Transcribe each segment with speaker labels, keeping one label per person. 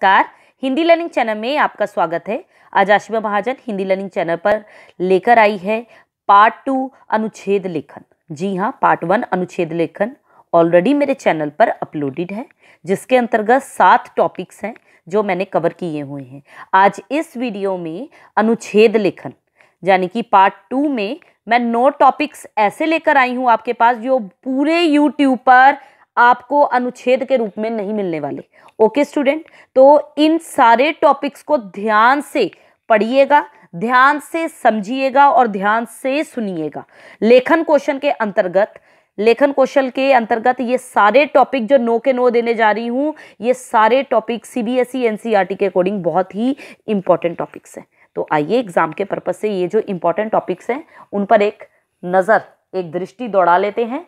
Speaker 1: नमस्कार। Hindi learning channel में आपका स्वागत है। आज आशिमा महाजन हिंदी लर्निंग चैनल पर लेकर आई है पार्ट 2 अनुच्छेद लेखन। जी हाँ, पार्ट 1 अनुच्छेद लेखन ऑलरेडी मेरे चैनल पर अपलोडेड है, जिसके अंतर्गत 7 टॉपिक्स हैं जो मैंने कवर किए हुए हैं। आज इस वीडियो में अनुच्छेद लेखन यानी कि पार्ट 2 में मैं 9 टॉपिक्स ऐसे लेकर आई हूँ आपके पास जो पूरे यूट्यूब पर आपको अनुच्छेद के रूप में नहीं मिलने वाले। ओके स्टूडेंट, तो इन सारे टॉपिक्स को ध्यान से पढ़िएगा, ध्यान से समझिएगा और ध्यान से सुनिएगा। लेखन कौशल के अंतर्गत ये सारे टॉपिक जो 9 के 9 देने जा रही हूँ, ये सारे टॉपिक सीबीएसई एनसीईआरटी के अकॉर्डिंग बहुत ही इंपॉर्टेंट टॉपिक्स हैं। तो आइए एग्जाम के पर्पज से ये जो इंपॉर्टेंट टॉपिक्स हैं उन पर एक दृष्टि दौड़ा लेते हैं।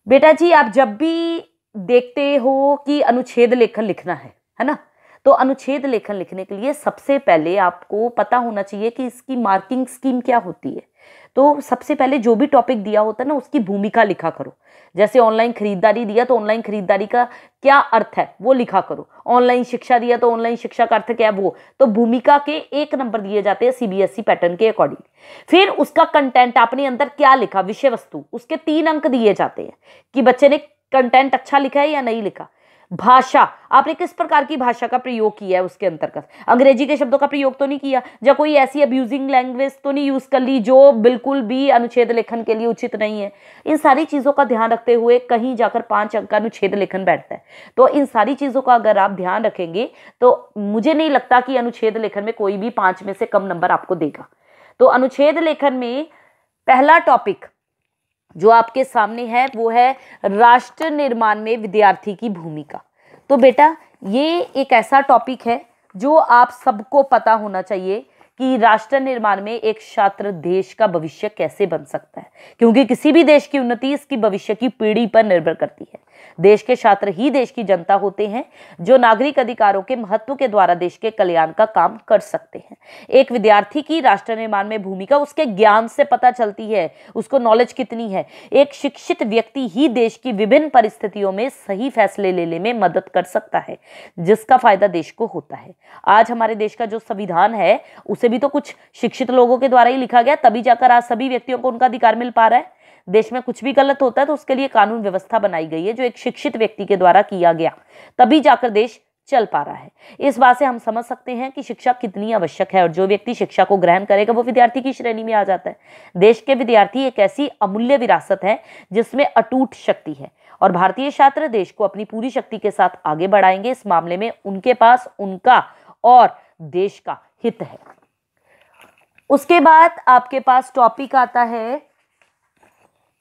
Speaker 1: बेटा जी, आप जब भी देखते हो कि अनुच्छेद लेखन लिखना है ना, तो अनुच्छेद लेखन लिखने के लिए सबसे पहले आपको पता होना चाहिए कि इसकी मार्किंग स्कीम क्या होती है। तो सबसे पहले जो भी टॉपिक दिया होता है ना, उसकी भूमिका लिखा करो। जैसे ऑनलाइन खरीदारी दिया तो ऑनलाइन खरीदारी का क्या अर्थ है वो लिखा करो। ऑनलाइन शिक्षा दिया तो ऑनलाइन शिक्षा का अर्थ क्या है वो। तो भूमिका के 1 नंबर दिए जाते हैं सीबीएसई पैटर्न के अकॉर्डिंग। फिर उसका कंटेंट आपने अंदर क्या लिखा, विषय वस्तु, उसके 3 अंक दिए जाते हैं कि बच्चे ने कंटेंट अच्छा लिखा है या नहीं लिखा। भाषा, आपने किस प्रकार की भाषा का प्रयोग किया है उसके अंतर्गत। अंग्रेजी के शब्दों का प्रयोग तो नहीं किया, या कोई ऐसी अब्यूजिंग लैंग्वेज तो नहीं यूज कर ली जो बिल्कुल भी अनुच्छेद लेखन के लिए उचित नहीं है। इन सारी चीजों का ध्यान रखते हुए कहीं जाकर 5 अंक का अनुच्छेद लेखन बैठता है। तो इन सारी चीजों का अगर आप ध्यान रखेंगे तो मुझे नहीं लगता कि अनुच्छेद लेखन में कोई भी 5 में से कम नंबर आपको देगा। तो अनुच्छेद लेखन में पहला टॉपिक जो आपके सामने है वो है राष्ट्र निर्माण में विद्यार्थी की भूमिका। तो बेटा, ये एक ऐसा टॉपिक है जो आप सबको पता होना चाहिए कि राष्ट्र निर्माण में एक छात्र देश का भविष्य कैसे बन सकता है, क्योंकि किसी भी देश की उन्नति इसकी भविष्य की पीढ़ी पर निर्भर करती है। देश के छात्र ही देश की जनता होते हैं जो नागरिक अधिकारों के महत्व के द्वारा देश के कल्याण का काम कर सकते हैं। एक विद्यार्थी की राष्ट्र निर्माण में भूमिका उसके ज्ञान से पता चलती है, उसको नॉलेज कितनी है। एक शिक्षित व्यक्ति ही देश की विभिन्न परिस्थितियों में सही फैसले लेने में मदद कर सकता है, जिसका फायदा देश को होता है। आज हमारे देश का जो संविधान है उसे भी तो कुछ शिक्षित लोगों के द्वारा ही लिखा गया, तभी जाकर आज सभी व्यक्तियों को उनका अधिकार मिल पा रहा है। देश में कुछ भी गलत होता है तो उसके लिए कानून व्यवस्था बनाई गई है जो एक शिक्षित व्यक्ति के द्वारा किया गया, तभी जाकर देश चल पा रहा है। इस बात से हम समझ सकते हैं कि शिक्षा कितनी आवश्यक है, और जो व्यक्ति शिक्षा को ग्रहण करेगा वो विद्यार्थी की श्रेणी में आ जाता है। देश के विद्यार्थी एक ऐसी अमूल्य विरासत है जिसमें अटूट शक्ति है, और भारतीय छात्र देश को अपनी पूरी शक्ति के साथ आगे बढ़ाएंगे। इस मामले में उनके पास उनका और देश का हित है। उसके बाद आपके पास टॉपिक आता है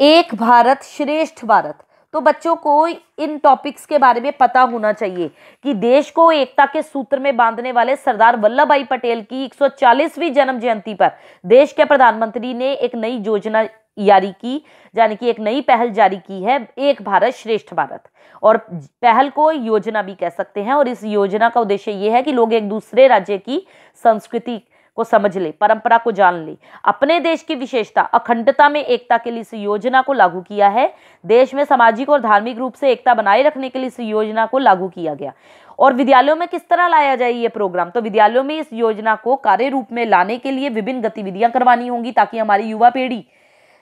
Speaker 1: एक भारत श्रेष्ठ भारत। तो बच्चों को इन टॉपिक्स के बारे में पता होना चाहिए कि देश को एकता के सूत्र में बांधने वाले सरदार वल्लभ भाई पटेल की 140वीं जन्म जयंती पर देश के प्रधानमंत्री ने एक नई योजना जारी की, यानी कि एक नई पहल जारी की है, एक भारत श्रेष्ठ भारत। और पहल को योजना भी कह सकते हैं। और इस योजना का उद्देश्य यह है कि लोग एक दूसरे राज्य की संस्कृति को समझ ले, परंपरा को जान ले, अपने देश की विशेषता अखंडता में एकता के लिए इस योजना को लागू किया है। देश में सामाजिक और धार्मिक रूप से एकता बनाए रखने के लिए इस योजना को लागू किया गया। और विद्यालयों में किस तरह लाया जाए ये प्रोग्राम, तो विद्यालयों में इस योजना को कार्य रूप में लाने के लिए विभिन्न गतिविधियां करवानी होंगी, ताकि हमारी युवा पीढ़ी,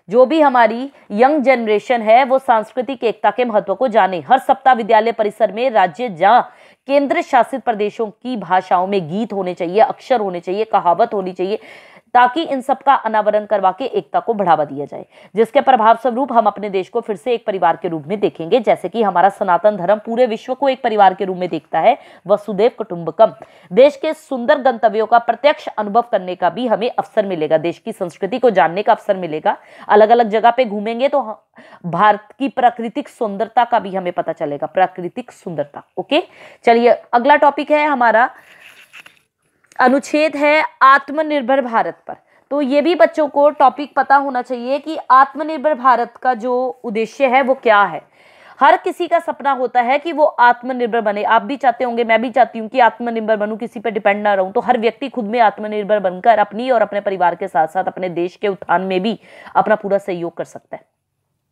Speaker 1: जो भी हमारी यंग जनरेशन है, वो सांस्कृतिक एकता के महत्व को जाने। हर सप्ताह विद्यालय परिसर में राज्य जहां केंद्र शासित प्रदेशों की भाषाओं में गीत होने चाहिए, अक्षर होने चाहिए, कहावत होनी चाहिए, ताकि इन सब का अनावरण करवा के एकता को बढ़ावा दिया जाए, जिसके प्रभाव स्वरूप हम अपने देश को फिर से एक परिवार के रूप में देखेंगे। जैसे कि हमारा सनातन धर्म पूरे विश्व को एक परिवार के रूप में देखता है, वसुदेव कुटुंबकम। देश के सुंदर गंतव्यों का प्रत्यक्ष अनुभव करने का भी हमें अवसर मिलेगा, देश की संस्कृति को जानने का अवसर मिलेगा। अलग अलग जगह पे घूमेंगे तो भारत की प्राकृतिक सुंदरता का भी हमें पता चलेगा, प्राकृतिक सुंदरता। ओके, चलिए अगला टॉपिक है हमारा, अनुच्छेद है आत्मनिर्भर भारत पर। तो ये भी बच्चों को टॉपिक पता होना चाहिए कि आत्मनिर्भर भारत का जो उद्देश्य है वो क्या है। हर किसी का सपना होता है कि वो आत्मनिर्भर बने। आप भी चाहते होंगे, मैं भी चाहती हूँ कि आत्मनिर्भर बनूं, किसी पे डिपेंड ना रहूं। तो हर व्यक्ति खुद में आत्मनिर्भर बनकर अपनी और अपने परिवार के साथ साथ अपने देश के उत्थान में भी अपना पूरा सहयोग कर सकता है।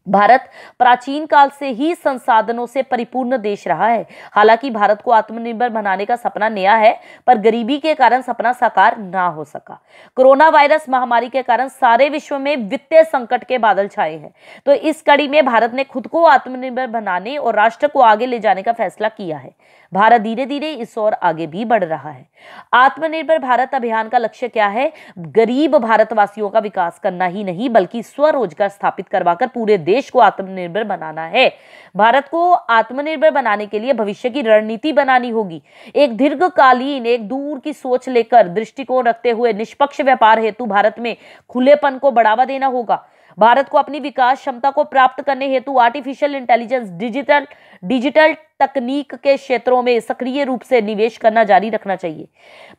Speaker 1: भारत प्राचीन काल से ही संसाधनों से परिपूर्ण देश रहा है। हालांकि भारत को आत्मनिर्भर बनाने का सपना नया है, पर गरीबी के कारण सपना साकार ना हो सका। कोरोना वायरस महामारी के कारण सारे विश्व में वित्तीय संकट के बादल छाए हैं। तो इस कड़ी में भारत ने खुद को आत्मनिर्भर बनाने और राष्ट्र को आगे ले जाने का फैसला किया है। भारत धीरे धीरे इस ओर आगे भी बढ़ रहा है। आत्मनिर्भर भारत अभियान का लक्ष्य क्या है? गरीब भारतवासियों का विकास करना ही नहीं, बल्कि स्वरोजगार स्थापित करवाकर पूरे देश को आत्मनिर्भर बनाना है। भारत को आत्मनिर्भर बनाने के लिए भविष्य की रणनीति बनानी होगी। एक दीर्घकालीन, एक दूर की सोच लेकर दृष्टिकोण रखते हुए निष्पक्ष व्यापार हेतु भारत में खुलेपन को बढ़ावा देना होगा। भारत को अपनी विकास क्षमता को प्राप्त करने हेतु आर्टिफिशियल इंटेलिजेंस, डिजिटल तकनीक के क्षेत्रों में सक्रिय रूप से निवेश करना जारी रखना चाहिए।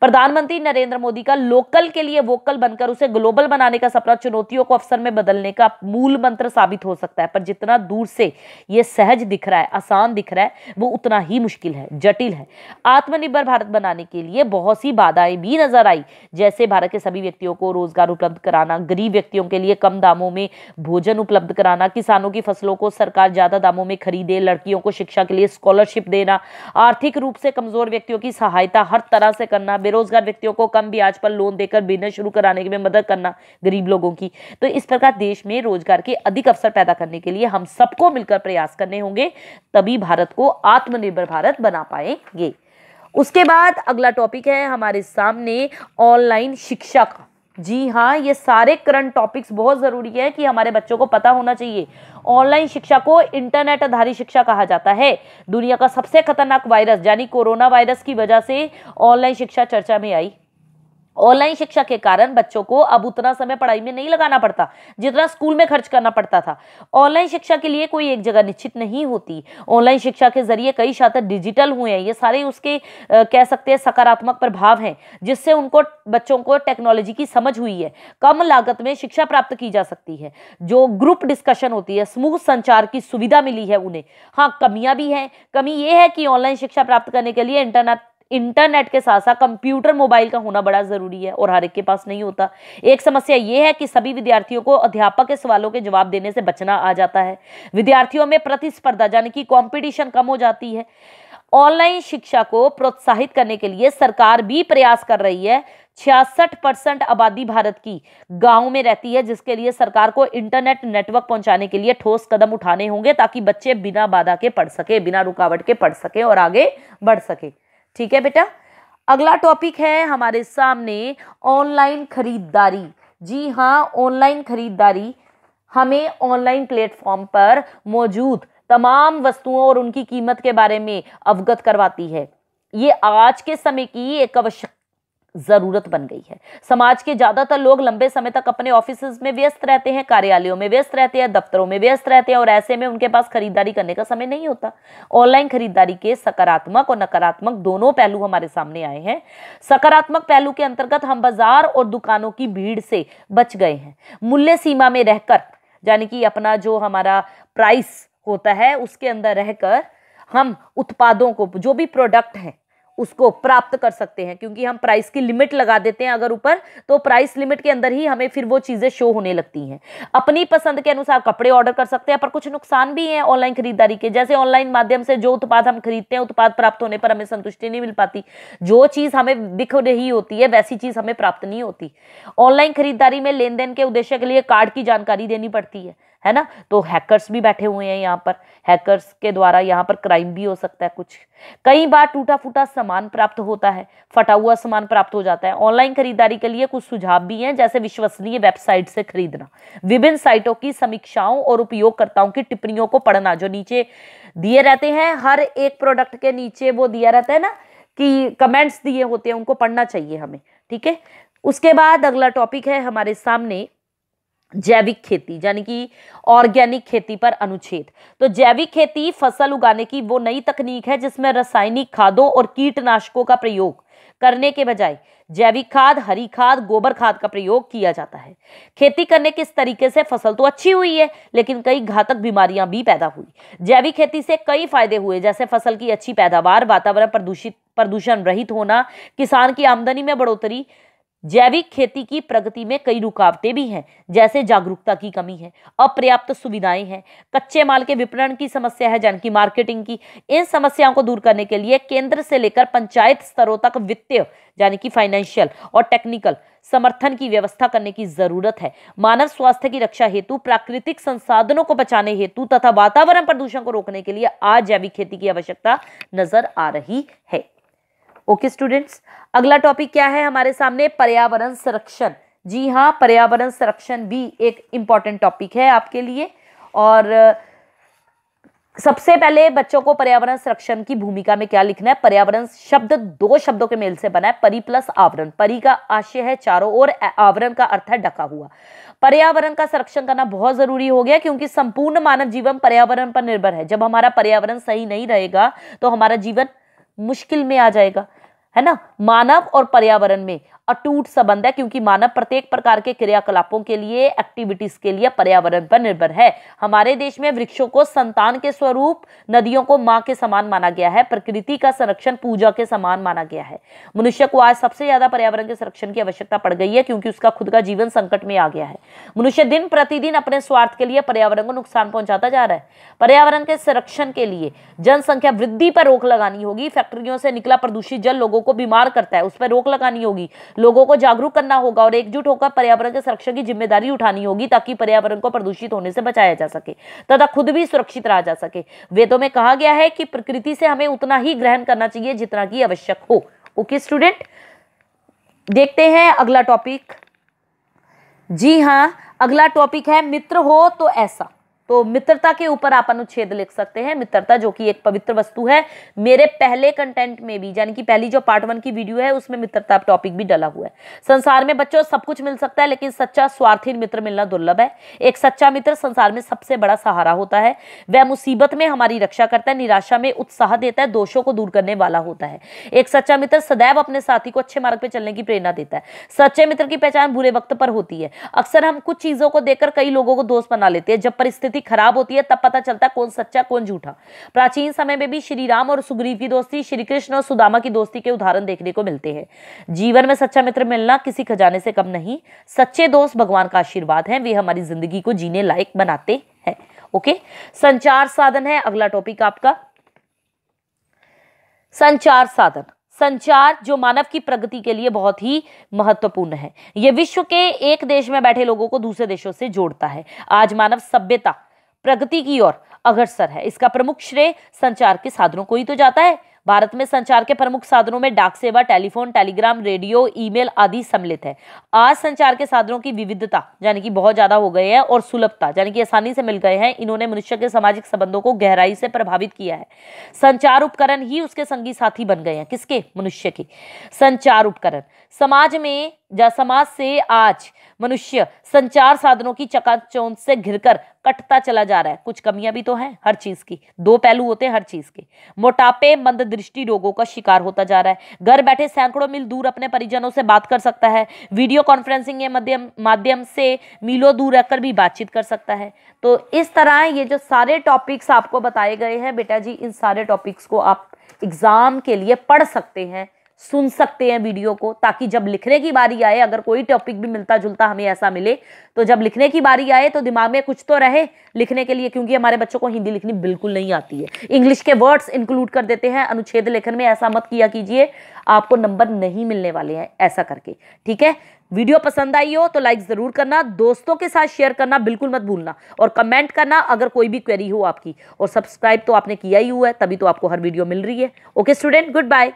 Speaker 1: प्रधानमंत्री नरेंद्र मोदी का लोकल के लिए वोकल बनकर उसे ग्लोबल बनाने का सपना चुनौतियों को अवसर में बदलने का मूल मंत्र साबित हो सकता है, पर जितना दूर से यह सहज दिख रहा है, आसान दिख रहा है, वो उतना ही मुश्किल है, जटिल है। आत्मनिर्भर भारत बनाने के लिए बहुत सी बाधाएं भी नजर आई, जैसे भारत के सभी व्यक्तियों को रोजगार उपलब्ध कराना, गरीब व्यक्तियों के लिए कम दामों में भोजन उपलब्ध कराना, किसानों की फसलों को सरकार ज्यादा दामों में खरीदे, लड़कियों को शिक्षा के लिए स्कॉलरशिप देना, आर्थिक रूप से कमजोर व्यक्तियों की सहायता हर तरह से करना, बेरोजगार व्यक्तियों को कम ब्याज पर लोन देकर बिजनेस शुरू कराने में मदद करना, गरीब लोगों की। तो इस प्रकार देश में रोजगार के अधिक अवसर पैदा करने के लिए हम सबको मिलकर प्रयास करने होंगे, तभी भारत को आत्मनिर्भर भारत बना पाएंगे। उसके बाद अगला टॉपिक है हमारे सामने ऑनलाइन शिक्षा का। जी हाँ, ये सारे करंट टॉपिक्स बहुत जरूरी है कि हमारे बच्चों को पता होना चाहिए। ऑनलाइन शिक्षा को इंटरनेट आधारित शिक्षा कहा जाता है। दुनिया का सबसे खतरनाक वायरस यानी कोरोना वायरस की वजह से ऑनलाइन शिक्षा चर्चा में आई। ऑनलाइन शिक्षा के कारण बच्चों को अब उतना समय पढ़ाई में नहीं लगाना पड़ता जितना स्कूल में खर्च करना पड़ता था। ऑनलाइन शिक्षा के लिए कोई एक जगह निश्चित नहीं होती। ऑनलाइन शिक्षा के जरिए कई छात्र डिजिटल हुए हैं। ये सारे उसके कह सकते हैं सकारात्मक प्रभाव हैं, जिससे उनको बच्चों को टेक्नोलॉजी की समझ हुई है। कम लागत में शिक्षा प्राप्त की जा सकती है। जो ग्रुप डिस्कशन होती है, समूह संचार की सुविधा मिली है उन्हें। हाँ, कमियां भी हैं। कमी ये है कि ऑनलाइन शिक्षा प्राप्त करने के लिए इंटरनेट के साथ साथ कंप्यूटर, मोबाइल का होना बड़ा जरूरी है और हर एक के पास नहीं होता। एक समस्या यह है कि सभी विद्यार्थियों को अध्यापक के सवालों के जवाब देने से बचना आ जाता है। विद्यार्थियों में प्रतिस्पर्धा यानी कि कंपटीशन कम हो जाती है। ऑनलाइन शिक्षा को प्रोत्साहित करने के लिए सरकार भी प्रयास कर रही है। 66% आबादी भारत की गांव में रहती है, जिसके लिए सरकार को इंटरनेट नेटवर्क पहुंचाने के लिए ठोस कदम उठाने होंगे, ताकि बच्चे बिना बाधा के पढ़ सके, बिना रुकावट के पढ़ सके और आगे बढ़ सके। ठीक है बेटा। अगला टॉपिक है हमारे सामने ऑनलाइन खरीदारी। जी हाँ, ऑनलाइन खरीदारी हमें ऑनलाइन प्लेटफॉर्म पर मौजूद तमाम वस्तुओं और उनकी कीमत के बारे में अवगत करवाती है। ये आज के समय की एक आवश्यक जरूरत बन गई है। समाज के ज्यादातर लोग लंबे समय तक अपने ऑफिस में व्यस्त रहते हैं, कार्यालयों में व्यस्त रहते हैं, दफ्तरों में व्यस्त रहते हैं और ऐसे में उनके पास खरीदारी करने का समय नहीं होता। ऑनलाइन खरीदारी के सकारात्मक और नकारात्मक दोनों पहलू हमारे सामने आए हैं। सकारात्मक पहलू के अंतर्गत हम बाजार और दुकानों की भीड़ से बच गए हैं। मूल्य सीमा में रहकर, यानी कि अपना जो हमारा प्राइस होता है उसके अंदर रहकर हम उत्पादों को, जो भी प्रोडक्ट है, उसको प्राप्त कर सकते हैं, क्योंकि हम प्राइस की लिमिट लगा देते हैं अगर ऊपर, तो प्राइस लिमिट के अंदर ही हमें फिर वो चीजें शो होने लगती हैं। अपनी पसंद के अनुसार कपड़े ऑर्डर कर सकते हैं, पर कुछ नुकसान भी हैं ऑनलाइन खरीदारी के। जैसे ऑनलाइन माध्यम से जो उत्पाद हम खरीदते हैं, उत्पाद प्राप्त होने पर हमें संतुष्टि नहीं मिल पाती। जो चीज हमें दिख रही होती है वैसी चीज हमें प्राप्त नहीं होती। ऑनलाइन खरीदारी में लेन देन के उद्देश्य के लिए कार्ड की जानकारी देनी पड़ती है ना। तो हैकर्स भी बैठे हुए हैं यहाँ पर। हैकर्स के द्वारा यहाँ पर क्राइम भी हो सकता है। कुछ कई बार टूटा फूटा सामान प्राप्त होता है, फटा हुआ सामान प्राप्त हो जाता है। ऑनलाइन खरीदारी के लिए कुछ सुझाव भी हैं, जैसे विश्वसनीय वेबसाइट से खरीदना, विभिन्न साइटों की समीक्षाओं और उपयोगकर्ताओं की टिप्पणियों को पढ़ना, जो नीचे दिए रहते हैं। हर एक प्रोडक्ट के नीचे वो दिया रहता है ना कि कमेंट्स दिए होते हैं, उनको पढ़ना चाहिए हमें। ठीक है। उसके बाद अगला टॉपिक है हमारे सामने जैविक खेती, यानी कि ऑर्गेनिक खेती पर अनुच्छेद। तो जैविक खेती फसल उगाने की वो नई तकनीक है जिसमें रासायनिक खादों और कीटनाशकों का प्रयोग करने के बजाय जैविक खाद, हरी खाद, गोबर खाद का प्रयोग किया जाता है। खेती करने के इस तरीके से फसल तो अच्छी हुई है, लेकिन कई घातक बीमारियां भी पैदा हुई। जैविक खेती से कई फायदे हुए, जैसे फसल की अच्छी पैदावार, वातावरण प्रदूषण रहित होना, किसान की आमदनी में बढ़ोतरी, जैविक खेती की प्रगति में कई रुकावटें भी हैं, जैसे जागरूकता की कमी है, अपर्याप्त सुविधाएं हैं, कच्चे माल के विपणन की समस्या है, यानी कि मार्केटिंग की। इन समस्याओं को दूर करने के लिए केंद्र से लेकर पंचायत स्तरों तक वित्तीय यानी कि फाइनेंशियल और टेक्निकल समर्थन की व्यवस्था करने की जरूरत है। मानव स्वास्थ्य की रक्षा हेतु, प्राकृतिक संसाधनों को बचाने हेतु तथा वातावरण प्रदूषण को रोकने के लिए आज जैविक खेती की आवश्यकता नजर आ रही है। ओके स्टूडेंट्स, अगला टॉपिक क्या है हमारे सामने? पर्यावरण संरक्षण। जी हाँ, पर्यावरण संरक्षण भी एक इंपॉर्टेंट टॉपिक है आपके लिए। और सबसे पहले बच्चों को पर्यावरण संरक्षण की भूमिका में क्या लिखना है? पर्यावरण शब्द दो शब्दों के मेल से बना है, परि प्लस आवरण। परि का आशय है चारों ओर, आवरण का अर्थ है ढका हुआ। पर्यावरण का संरक्षण करना बहुत जरूरी हो गया, क्योंकि संपूर्ण मानव जीवन पर्यावरण पर निर्भर है। जब हमारा पर्यावरण सही नहीं रहेगा तो हमारा जीवन मुश्किल में आ जाएगा, है ना। मानव और पर्यावरण में अटूट संबंध है, क्योंकि मानव प्रत्येक प्रकार के क्रियाकलापों के लिए, एक्टिविटीज के लिए पर्यावरण पर निर्भर है। हमारे देश में वृक्षों को संतान के स्वरूप, नदियों को मां के समान माना गया है, प्रकृति का संरक्षण पूजा के समान माना गया है। मनुष्य को आज सबसे ज्यादा पर्यावरण के संरक्षण की आवश्यकता पड़ गई है, क्योंकि उसका खुद का जीवन संकट में आ गया है। मनुष्य दिन प्रतिदिन अपने स्वार्थ के लिए पर्यावरण को नुकसान पहुंचाता जा रहा है। पर्यावरण के संरक्षण के लिए जनसंख्या वृद्धि पर रोक लगानी होगी। फैक्ट्रियों से निकला प्रदूषित जल लोगों को बीमार करता है, उस पर रोक लगानी होगी। लोगों को जागरूक करना होगा और एकजुट होकर पर्यावरण के संरक्षण की जिम्मेदारी उठानी होगी, ताकि पर्यावरण को प्रदूषित होने से बचाया जा सके तथा खुद भी सुरक्षित रहा जा सके। वेदों में कहा गया है कि प्रकृति से हमें उतना ही ग्रहण करना चाहिए जितना कि आवश्यक हो। ओके स्टूडेंट, देखते हैं अगला टॉपिक। जी हां, अगला टॉपिक है मित्र हो तो ऐसा। तो मित्रता के ऊपर आप अनुच्छेद लिख सकते हैं। मित्रता जो कि एक पवित्र वस्तु है। मेरे पहले कंटेंट में भी, यानी कि पहली जो पार्ट 1 की वीडियो है उसमें मित्रता टॉपिक भी डला हुआ है। संसार में बच्चों सब कुछ मिल सकता है, लेकिन सच्चा स्वार्थहीन मित्र मिलना दुर्लभ है। एक सच्चा मित्र संसार में सबसे बड़ा सहारा होता है। वह मुसीबत में हमारी रक्षा करता है, निराशा में उत्साह देता है, दोषों को दूर करने वाला होता है। एक सच्चा मित्र सदैव अपने साथी को अच्छे मार्ग पर चलने की प्रेरणा देता है। सच्चे मित्र की पहचान बुरे वक्त पर होती है। अक्सर हम कुछ चीजों को देखकर कई लोगों को दोस्त बना लेते हैं। जब परिस्थिति खराब होती है तब पता चलता है कौन सच्चा कौन झूठा। प्राचीन समय में भी श्री राम और सुग्रीव की दोस्ती, श्री कृष्ण और सुदामा की दोस्ती के उदाहरण देखने को मिलते हैं। जीवन में सच्चा मित्र मिलना किसी खजाने से कम नहीं। सच्चे दोस्त भगवान का आशीर्वाद हैं, वे हमारी जिंदगी को जीने लायक बनाते हैं। ओके, संचार साधन है अगला टॉपिक आपका। संचार साधन, संचार जो मानव की प्रगति के लिए बहुत ही महत्वपूर्ण है। यह विश्व के एक देश में बैठे लोगों को दूसरे देशों से जोड़ता है। आज मानव सभ्यता प्रगति की ओर अग्रसर है। इसका प्रमुख श्रेय संचार के साधनों को ही तो जाता है। भारत में संचार के प्रमुख साधनों में डाक सेवा, टेलीफोन, टेलीग्राम, रेडियो, ईमेल आदि सम्मिलित है। आज संचार के साधनों की विविधता यानी कि बहुत ज्यादा हो गए हैं और सुलभता यानी कि आसानी से मिल गए हैं। इन्होंने मनुष्य के सामाजिक संबंधों को गहराई से प्रभावित किया है। संचार उपकरण ही उसके संगी साथी बन गए हैं। किसके? मनुष्य के। संचार उपकरण समाज में समाज से आज मनुष्य संचार साधनों की चकाचौंध से घिरकर कटता चला जा रहा है। कुछ कमियां भी तो हैं हर चीज की, दो पहलू होते हैं हर चीज के। मोटापे, मंद दृष्टि रोगों का शिकार होता जा रहा है। घर बैठे सैकड़ों मील दूर अपने परिजनों से बात कर सकता है। वीडियो कॉन्फ्रेंसिंग के माध्यम से मीलों दूर रहकर भी बातचीत कर सकता है। तो इस तरह ये जो सारे टॉपिक्स आपको बताए गए हैं बेटा जी, इन सारे टॉपिक्स को आप एग्जाम के लिए पढ़ सकते हैं, सुन सकते हैं वीडियो को, ताकि जब लिखने की बारी आए, अगर कोई टॉपिक भी मिलता जुलता हमें ऐसा मिले, तो जब लिखने की बारी आए तो दिमाग में कुछ तो रहे लिखने के लिए। क्योंकि हमारे बच्चों को हिंदी लिखनी बिल्कुल नहीं आती है, इंग्लिश के वर्ड्स इंक्लूड कर देते हैं अनुच्छेद लेखन में। ऐसा मत किया कीजिए, आपको नंबर नहीं मिलने वाले हैं ऐसा करके। ठीक है, वीडियो पसंद आई हो तो लाइक जरूर करना, दोस्तों के साथ शेयर करना बिल्कुल मत भूलना, और कमेंट करना अगर कोई भी क्वेरी हो आपकी। और सब्सक्राइब तो आपने किया ही हुआ है, तभी तो आपको हर वीडियो मिल रही है। Okay student, good bye.